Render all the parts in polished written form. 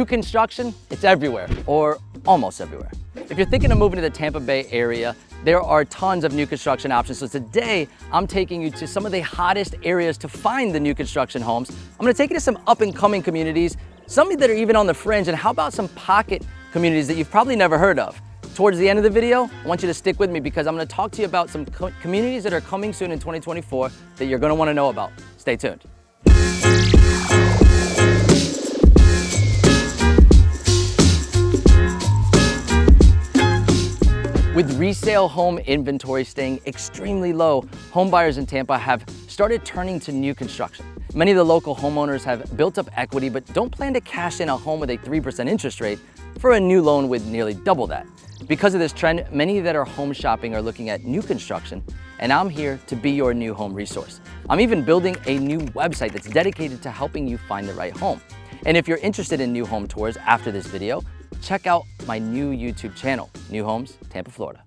New construction, it's everywhere, or almost everywhere. If you're thinking of moving to the Tampa Bay area, there are tons of new construction options. So today, I'm taking you to some of the hottest areas to find the new construction homes. I'm gonna take you to some up and coming communities, some that are even on the fringe, and how about some pocket communities that you've probably never heard of? Towards the end of the video, I want you to stick with me because I'm gonna talk to you about some communities that are coming soon in 2024 that you're gonna wanna know about. Stay tuned. With resale home inventory staying extremely low, home buyers in Tampa have started turning to new construction. Many of the local homeowners have built up equity but don't plan to cash in a home with a 3% interest rate for a new loan with nearly double that. Because of this trend, many that are home shopping are looking at new construction, and I'm here to be your new home resource. I'm even building a new website that's dedicated to helping you find the right home. And if you're interested in new home tours after this video, check out my new YouTube channel, New Homes, Tampa, Florida.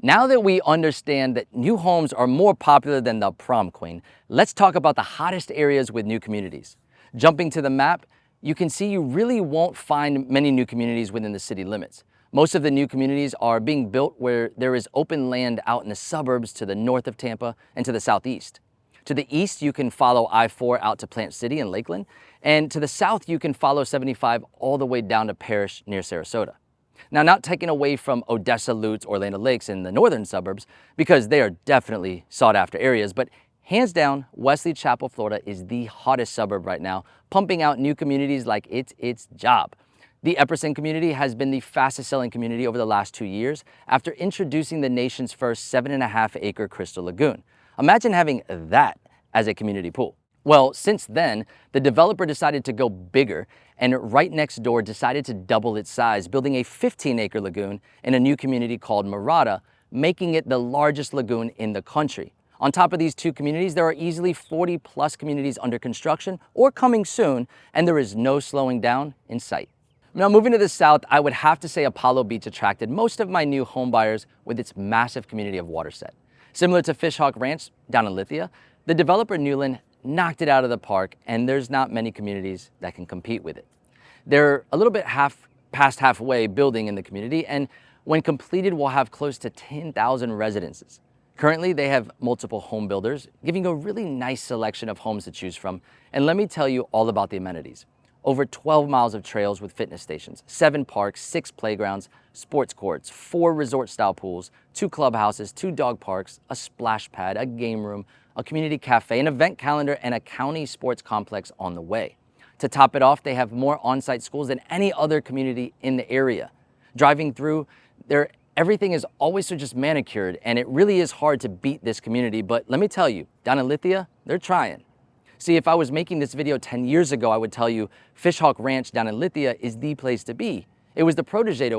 Now that we understand that new homes are more popular than the prom queen, let's talk about the hottest areas with new communities. Jumping to the map, you can see you really won't find many new communities within the city limits. Most of the new communities are being built where there is open land out in the suburbs to the north of Tampa and to the southeast. To the east, you can follow I-4 out to Plant City and Lakeland, and to the south, you can follow 75 all the way down to Parrish near Sarasota. Now, not taking away from Odessa, Lutz, or Land Lakes in the northern suburbs, because they are definitely sought-after areas, but hands down, Wesley Chapel, Florida is the hottest suburb right now, pumping out new communities like it's its job. The Epperson community has been the fastest selling community over the last 2 years after introducing the nation's first 7.5-acre Crystal Lagoon. Imagine having that as a community pool. Well, since then, the developer decided to go bigger and right next door decided to double its size, building a 15-acre lagoon in a new community called Morejon, making it the largest lagoon in the country. On top of these two communities, there are easily 40+ communities under construction or coming soon, and there is no slowing down in sight. Now, moving to the south, I would have to say Apollo Beach attracted most of my new home buyers with its massive community of waterset. Similar to Fishhawk Ranch down in Lithia, the developer Newland knocked it out of the park, and there's not many communities that can compete with it. They're a little bit past halfway building in the community, and when completed, will have close to 10,000 residences. Currently, they have multiple home builders, giving a really nice selection of homes to choose from, and let me tell you all about the amenities. Over 12 miles of trails with fitness stations, 7 parks, 6 playgrounds, sports courts, 4 resort-style pools, 2 clubhouses, 2 dog parks, a splash pad, a game room, a community cafe, an event calendar, and a county sports complex on the way. To top it off, they have more on-site schools than any other community in the area. Driving through, everything is always so just manicured, and it really is hard to beat this community, but let me tell you, down in Lithia, they're trying. See, if I was making this video 10 years ago, I would tell you Fishhawk Ranch down in Lithia is the place to be. It was the protege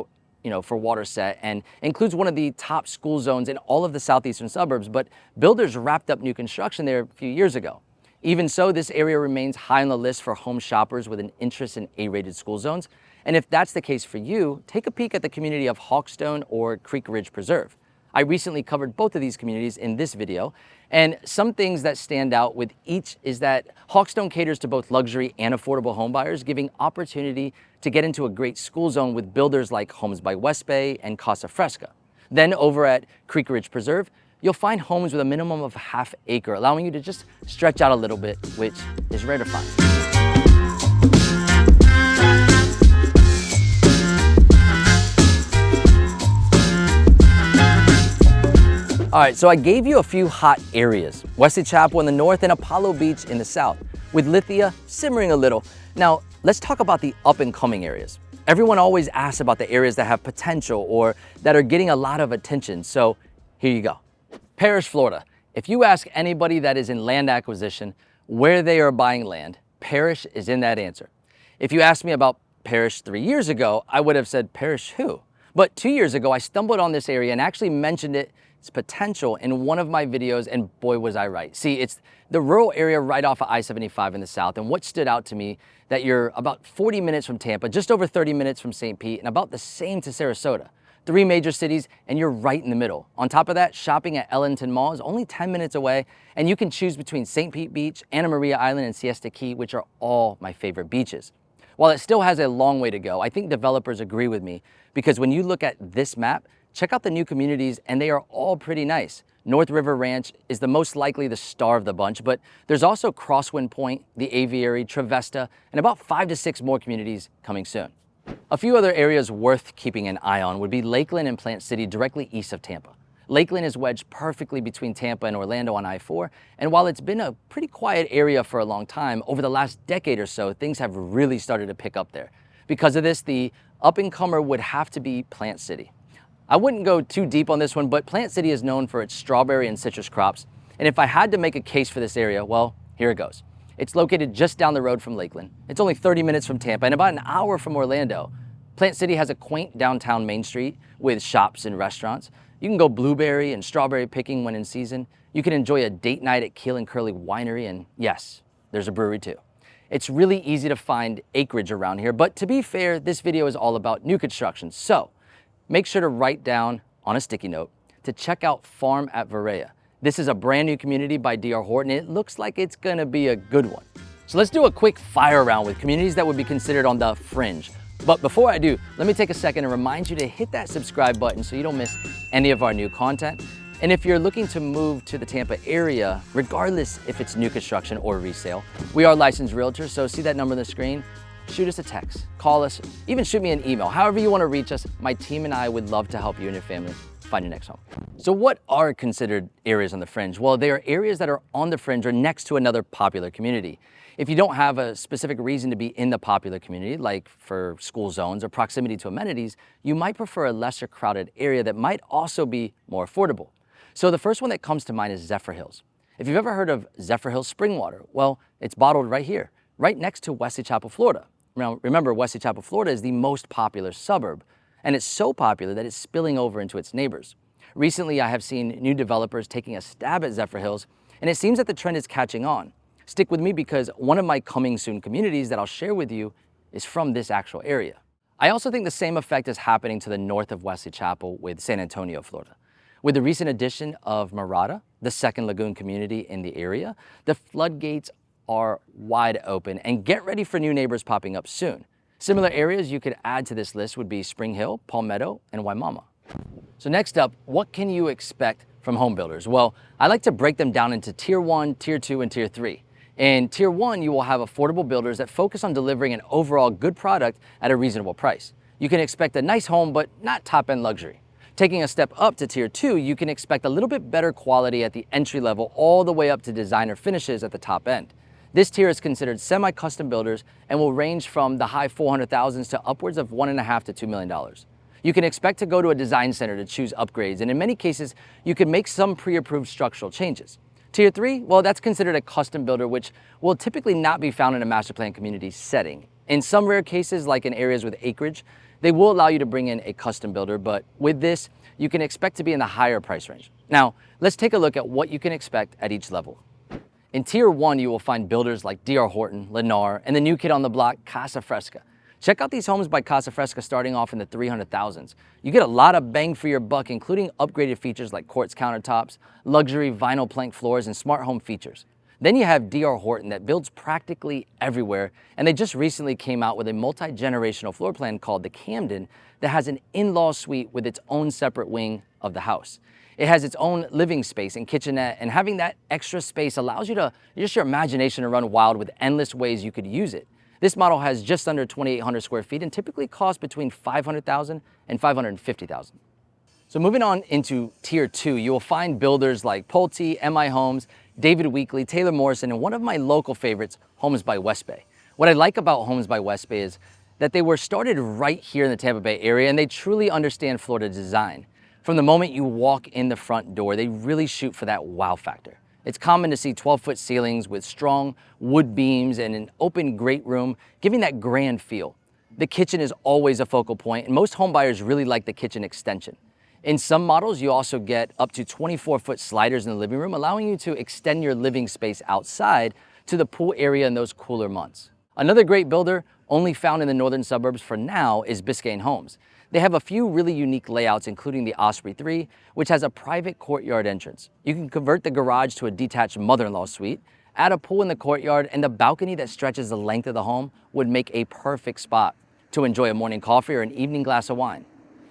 for waterset and includes one of the top school zones in all of the southeastern suburbs, but builders wrapped up new construction there a few years ago. Even so, this area remains high on the list for home shoppers with an interest in A-rated school zones. And if that's the case for you, take a peek at the community of Hawkstone or Creek Ridge Preserve. I recently covered both of these communities in this video, and some things that stand out with each is that Hawkstone caters to both luxury and affordable home buyers, giving opportunity to get into a great school zone with builders like Homes by West Bay and Casa Fresca. Then over at Creek Ridge Preserve, you'll find homes with a minimum of ½ acre, allowing you to just stretch out a little bit, which is rare to find. All right, so I gave you a few hot areas. Wesley Chapel in the north and Apollo Beach in the south, with Lithia simmering a little. Now, let's talk about the up and coming areas. Everyone always asks about the areas that have potential or that are getting a lot of attention, so here you go. Parrish, Florida. If you ask anybody that is in land acquisition where they are buying land, Parrish is in that answer. If you asked me about Parrish 3 years ago, I would have said, Parrish who? But 2 years ago, I stumbled on this area and actually mentioned its potential in one of my videos, and boy was I right. See, it's the rural area right off of I-75 in the south, and what stood out to me, that you're about 40 minutes from Tampa, just over 30 minutes from St. Pete, and about the same to Sarasota. 3 major cities, and you're right in the middle. On top of that, shopping at Ellington Mall is only 10 minutes away, and you can choose between St. Pete Beach, Anna Maria Island, and Siesta Key, which are all my favorite beaches. While it still has a long way to go, I think developers agree with me because when you look at this map, check out the new communities and they are all pretty nice. North River Ranch is the most likely the star of the bunch, but there's also Crosswind Point, the Aviary, Travesta, and about 5 to 6 more communities coming soon. A few other areas worth keeping an eye on would be Lakeland and Plant City directly east of Tampa. Lakeland is wedged perfectly between Tampa and Orlando on I-4, and while it's been a pretty quiet area for a long time, over the last decade or so, things have really started to pick up there. Because of this, the up-and-comer would have to be Plant City. I wouldn't go too deep on this one, but Plant City is known for its strawberry and citrus crops, and if I had to make a case for this area, well, here it goes. It's located just down the road from Lakeland. It's only 30 minutes from Tampa and about an hour from Orlando. Plant City has a quaint downtown Main Street with shops and restaurants. You can go blueberry and strawberry picking when in season. You can enjoy a date night at Keel and Curly Winery, and yes, there's a brewery too. It's really easy to find acreage around here, but to be fair, this video is all about new construction. So make sure to write down on a sticky note to check out Farm at Varela. This is a brand new community by D.R. Horton. It looks like it's gonna be a good one. So let's do a quick fire round with communities that would be considered on the fringe. But before I do, let me take a second and remind you to hit that subscribe button so you don't miss any of our new content. And if you're looking to move to the Tampa area, regardless if it's new construction or resale, we are licensed realtors, so see that number on the screen? Shoot us a text, call us, even shoot me an email. However you want to reach us, my team and I would love to help you and your family find your next home. So what are considered areas on the fringe? Well, they are areas that are on the fringe or next to another popular community. If you don't have a specific reason to be in the popular community, like for school zones or proximity to amenities, you might prefer a lesser crowded area that might also be more affordable. So the first one that comes to mind is Zephyrhills. If you've ever heard of Zephyrhills spring water, well, it's bottled right here, right next to Wesley Chapel, Florida. Now, remember, Wesley Chapel, Florida is the most popular suburb, and it's so popular that it's spilling over into its neighbors. Recently, I have seen new developers taking a stab at Zephyrhills, and it seems that the trend is catching on. Stick with me because one of my coming soon communities that I'll share with you is from this actual area. I also think the same effect is happening to the north of Wesley Chapel with San Antonio, Florida. With the recent addition of Morejon, the second lagoon community in the area, the floodgates are wide open, and get ready for new neighbors popping up soon. Similar areas you could add to this list would be Spring Hill, Palmetto, and Waimama. So next up, what can you expect from home builders? Well, I like to break them down into Tier 1, Tier 2, and Tier 3. In Tier 1, you will have affordable builders that focus on delivering an overall good product at a reasonable price. You can expect a nice home, but not top-end luxury. Taking a step up to Tier 2, you can expect a little bit better quality at the entry level all the way up to designer finishes at the top end. This tier is considered semi-custom builders and will range from the high 400,000s to upwards of $1.5 to $2 million. You can expect to go to a design center to choose upgrades, and in many cases, you can make some pre-approved structural changes. Tier 3, well, that's considered a custom builder, which will typically not be found in a master plan community setting. In some rare cases, like in areas with acreage, they will allow you to bring in a custom builder, but with this, you can expect to be in the higher price range. Now, let's take a look at what you can expect at each level. In Tier 1, you will find builders like D.R. Horton, Lennar, and the new kid on the block, Casa Fresca. Check out these homes by Casa Fresca starting off in the 300,000s. You get a lot of bang for your buck, including upgraded features like quartz countertops, luxury vinyl plank floors, and smart home features. Then you have D.R. Horton that builds practically everywhere, and they just recently came out with a multi-generational floor plan called the Camden that has an in-law suite with its own separate wing of the house. It has its own living space and kitchenette, and having that extra space allows you to, just your imagination to run wild with endless ways you could use it. This model has just under 2,800 square feet and typically costs between $500,000 and $550,000. So moving on into Tier 2, you will find builders like Pulte, MI Homes, David Weekley, Taylor Morrison, and one of my local favorites, Homes by West Bay. What I like about Homes by West Bay is that they were started right here in the Tampa Bay area, and they truly understand Florida design. From the moment you walk in the front door, they really shoot for that wow factor. It's common to see 12-foot ceilings with strong wood beams and an open great room, giving that grand feel. The kitchen is always a focal point, and most home buyers really like the kitchen extension. In some models, you also get up to 24-foot sliders in the living room, allowing you to extend your living space outside to the pool area in those cooler months. Another great builder, only found in the northern suburbs for now, is Biscayne Homes. They have a few really unique layouts, including the Osprey 3, which has a private courtyard entrance. You can convert the garage to a detached mother-in-law suite, Add a pool in the courtyard, and the balcony that stretches the length of the home would make a perfect spot to enjoy a morning coffee or an evening glass of wine.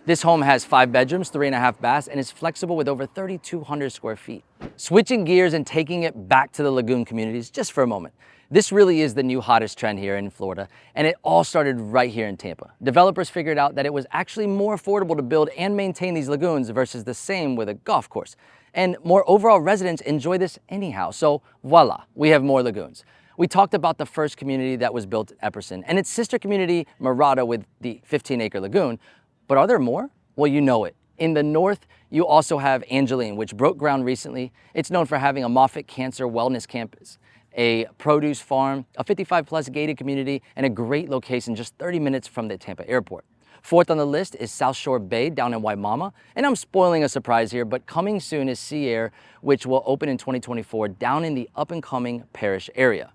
This home has 5 bedrooms, 3.5 baths, and is flexible with over 3,200 square feet. Switching gears and taking it back to the lagoon communities just for a moment. This really is the new hottest trend here in Florida, and it all started right here in Tampa. Developers figured out that it was actually more affordable to build and maintain these lagoons versus the same with a golf course. And more overall residents enjoy this anyhow, so voila, we have more lagoons. We talked about the first community that was built at Epperson and its sister community, Morejon, with the 15-acre lagoon. But are there more? Well, you know it. In the north, you also have Angeline, which broke ground recently. It's known for having a Moffitt Cancer Wellness Campus, a produce farm, a 55-plus gated community, and a great location just 30 minutes from the Tampa airport. Fourth on the list is South Shore Bay down in Waimama. And I'm spoiling a surprise here, but coming soon is Sea Air, which will open in 2024 down in the up-and-coming Parrish area.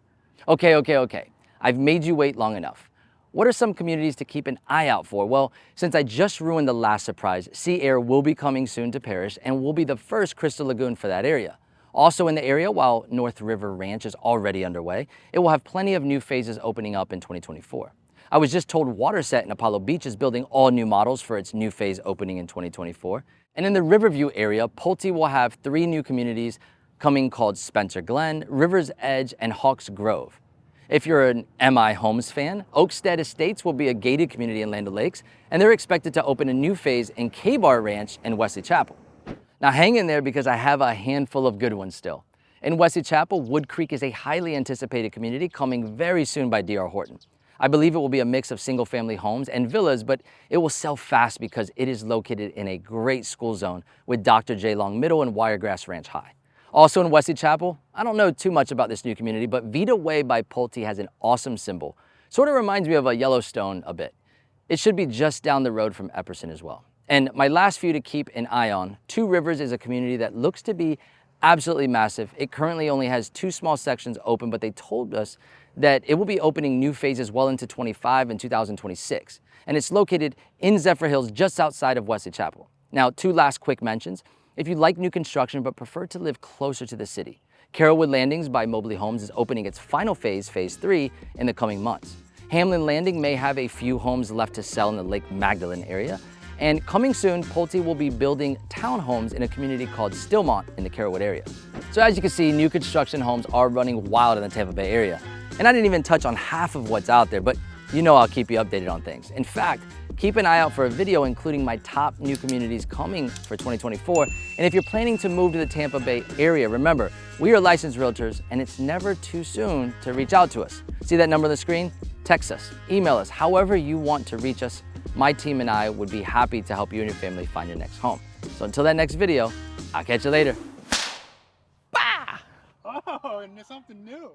Okay. I've made you wait long enough. What are some communities to keep an eye out for? Well, since I just ruined the last surprise, Sea Air will be coming soon to Parrish and will be the first Crystal Lagoon for that area. Also in the area, while North River Ranch is already underway, it will have plenty of new phases opening up in 2024. I was just told Waterset in Apollo Beach is building all new models for its new phase opening in 2024. And in the Riverview area, Pulte will have 3 new communities coming called Spencer Glen, River's Edge, and Hawks Grove. If you're an MI Homes fan, Oakstead Estates will be a gated community in Land O'Lakes, and they're expected to open a new phase in K-Bar Ranch in Wesley Chapel. Now hang in there because I have a handful of good ones still. In Wesley Chapel, Wood Creek is a highly anticipated community coming very soon by D.R. Horton. I believe it will be a mix of single-family homes and villas, but it will sell fast because it is located in a great school zone with Dr. J. Long Middle and Wiregrass Ranch High. Also in Wesley Chapel, I don't know too much about this new community, but Vita Way by Pulte has an awesome symbol. Sort of reminds me of a Yellowstone a bit. It should be just down the road from Epperson as well. And my last few to keep an eye on, Two Rivers is a community that looks to be absolutely massive. It currently only has 2 small sections open, but they told us that it will be opening new phases well into 25 and 2026. And it's located in Zephyr Hills just outside of Wesley Chapel. Now, 2 last quick mentions. If you like new construction but prefer to live closer to the city, Carrollwood Landings by Mobley Homes is opening its final phase, phase 3, in the coming months. Hamlin Landing may have a few homes left to sell in the Lake Magdalene area. And coming soon, Pulte will be building townhomes in a community called Stillmont in the Carrollwood area. So as you can see, new construction homes are running wild in the Tampa Bay area. And I didn't even touch on half of what's out there, but you know I'll keep you updated on things. In fact, keep an eye out for a video including my top new communities coming for 2024. And if you're planning to move to the Tampa Bay area, remember, we are licensed realtors and it's never too soon to reach out to us. See that number on the screen? Text us, email us, however you want to reach us. My team and I would be happy to help you and your family find your next home. So until that next video, I'll catch you later. Oh, and there's something new.